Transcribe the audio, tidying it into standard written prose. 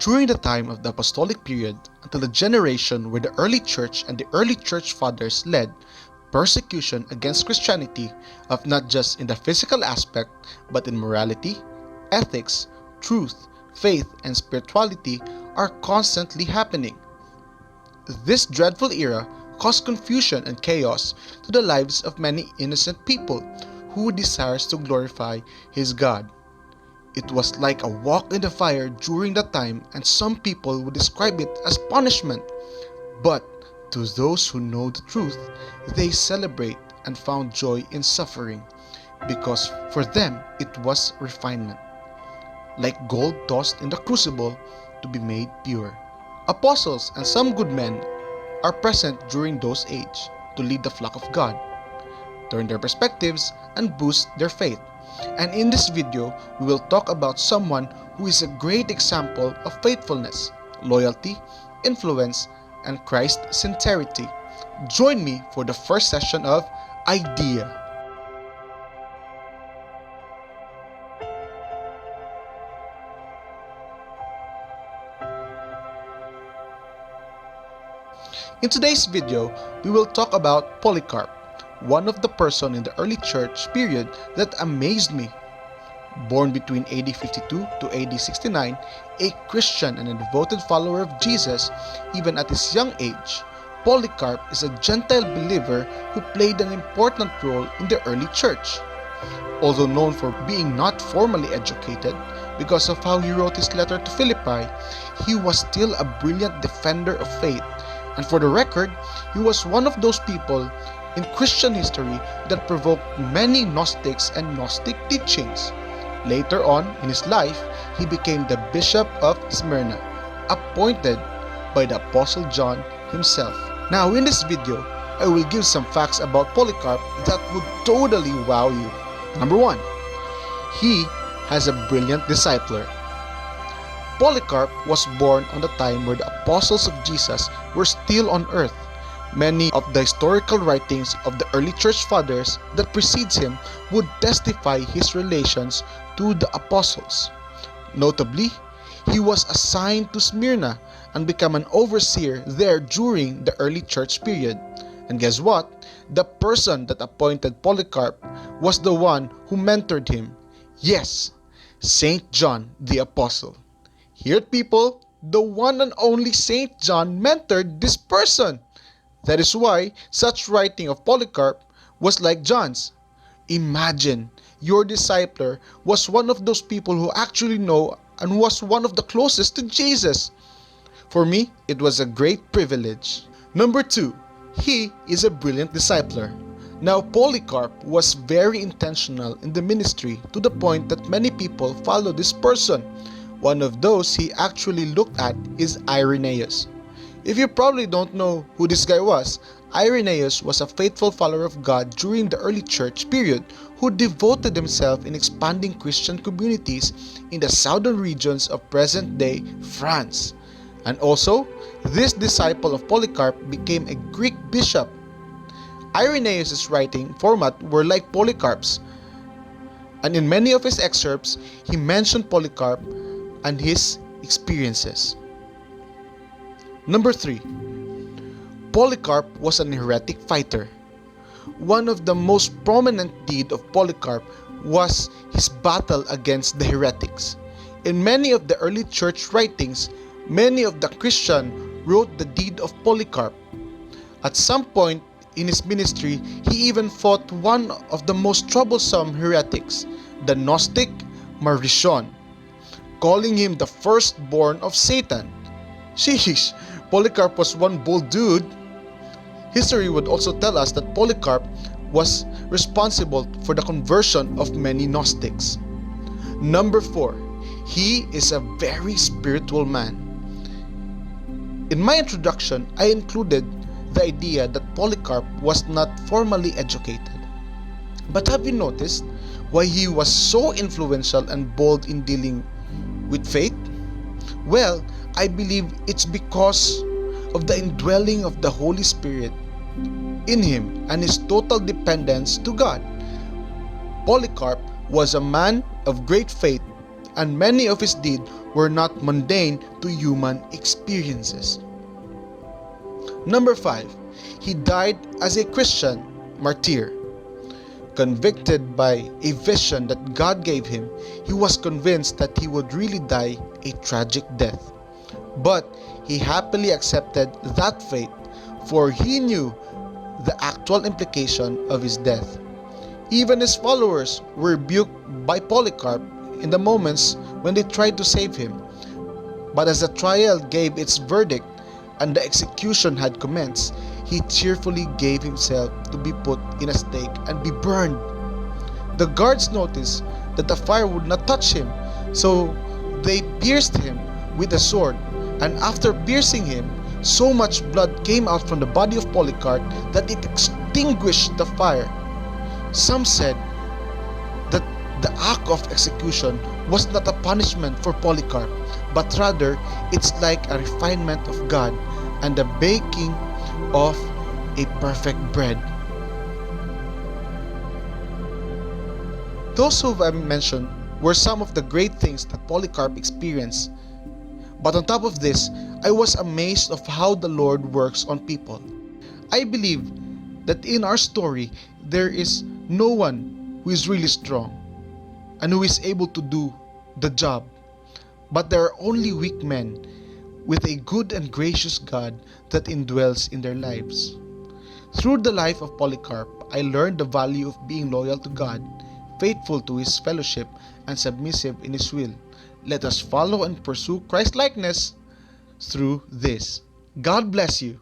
During the time of the apostolic period, until the generation where the early church and the early church fathers led, persecution against Christianity of not just in the physical aspect, but in morality, ethics, truth, faith, and spirituality are constantly happening. This dreadful era caused confusion and chaos to the lives of many innocent people who desires to glorify his God. It was like a walk in the fire during that time, and some people would describe it as punishment. But to those who know the truth, they celebrate and found joy in suffering, because for them it was refinement, like gold tossed in the crucible to be made pure. Apostles and some good men are present during those ages to lead the flock of God, turn their perspectives, and boost their faith. And in this video, we will talk about someone who is a great example of faithfulness, loyalty, influence, and Christ's sincerity. Join me for the first session of Idea. In today's video, we will talk about Polycarp, one of the person in the early church period that amazed me. Born between AD 52 to AD 69, a Christian and a devoted follower of Jesus, even at his young age, Polycarp is a Gentile believer who played an important role in the early church. Although known for being not formally educated because of how he wrote his letter to Philippi, he was still a brilliant defender of faith. And for the record, he was one of those people in Christian history that provoked many Gnostics and Gnostic teachings. Later on in his life, he became the Bishop of Smyrna, appointed by the Apostle John himself. Now in this video, I will give some facts about Polycarp that would totally wow you. Number 1. He has a brilliant discipler. Polycarp was born on the time where the apostles of Jesus were still on earth. Many of the historical writings of the early church fathers that precedes him would testify his relations to the apostles. Notably, he was assigned to Smyrna and became an overseer there during the early church period. And guess what? The person that appointed Polycarp was the one who mentored him. Yes, Saint John the Apostle. Here, people, the one and only Saint John mentored this person. That is why such writing of Polycarp was like John's. Imagine your discipler was one of those people who actually know and was one of the closest to Jesus. For me, it was a great privilege. Number 2, he is a brilliant discipler. Now, Polycarp was very intentional in the ministry to the point that many people follow this person. One of those he actually looked at is Irenaeus. If you probably don't know who this guy was, Irenaeus was a faithful follower of God during the early church period who devoted himself in expanding Christian communities in the southern regions of present-day France. And also, this disciple of Polycarp became a Greek bishop. Irenaeus' writing format were like Polycarp's, and in many of his excerpts, he mentioned Polycarp and his experiences. Number 3. Polycarp was an heretic fighter. One of the most prominent deeds of Polycarp was his battle against the heretics. In many of the early church writings, many of the Christians wrote the deed of Polycarp. At some point in his ministry, he even fought one of the most troublesome heretics, the Gnostic Marcion, calling him the firstborn of Satan. Sheesh, Polycarp was one bold dude. History would also tell us that Polycarp was responsible for the conversion of many Gnostics. Number 4, he is a very spiritual man. In my introduction, I included the idea that Polycarp was not formally educated. But have you noticed why he was so influential and bold in dealing with faith? Well, I believe it's because of the indwelling of the Holy Spirit in him and his total dependence to God. Polycarp was a man of great faith, and many of his deeds were not mundane to human experiences. Number 5. He died as a Christian martyr. Convicted by a vision that God gave him, he was convinced that he would really die a tragic death. But he happily accepted that fate, for he knew the actual implication of his death. Even his followers were rebuked by Polycarp in the moments when they tried to save him. But as the trial gave its verdict and the execution had commenced, he cheerfully gave himself to be put in a stake and be burned. The guards noticed that the fire would not touch him, so they pierced him with a sword, and after piercing him, so much blood came out from the body of Polycarp that it extinguished the fire. Some said that the act of execution was not a punishment for Polycarp, but rather it's like a refinement of God and the baking of a perfect bread. Those who I've mentioned were some of the great things that Polycarp experienced. But on top of this, I was amazed of how the Lord works on people. I believe that in our story, there is no one who is really strong and who is able to do the job. But there are only weak men with a good and gracious God that indwells in their lives. Through the life of Polycarp, I learned the value of being loyal to God, faithful to His fellowship, and submissive in His will. Let us follow and pursue Christ-likeness through this. God bless you.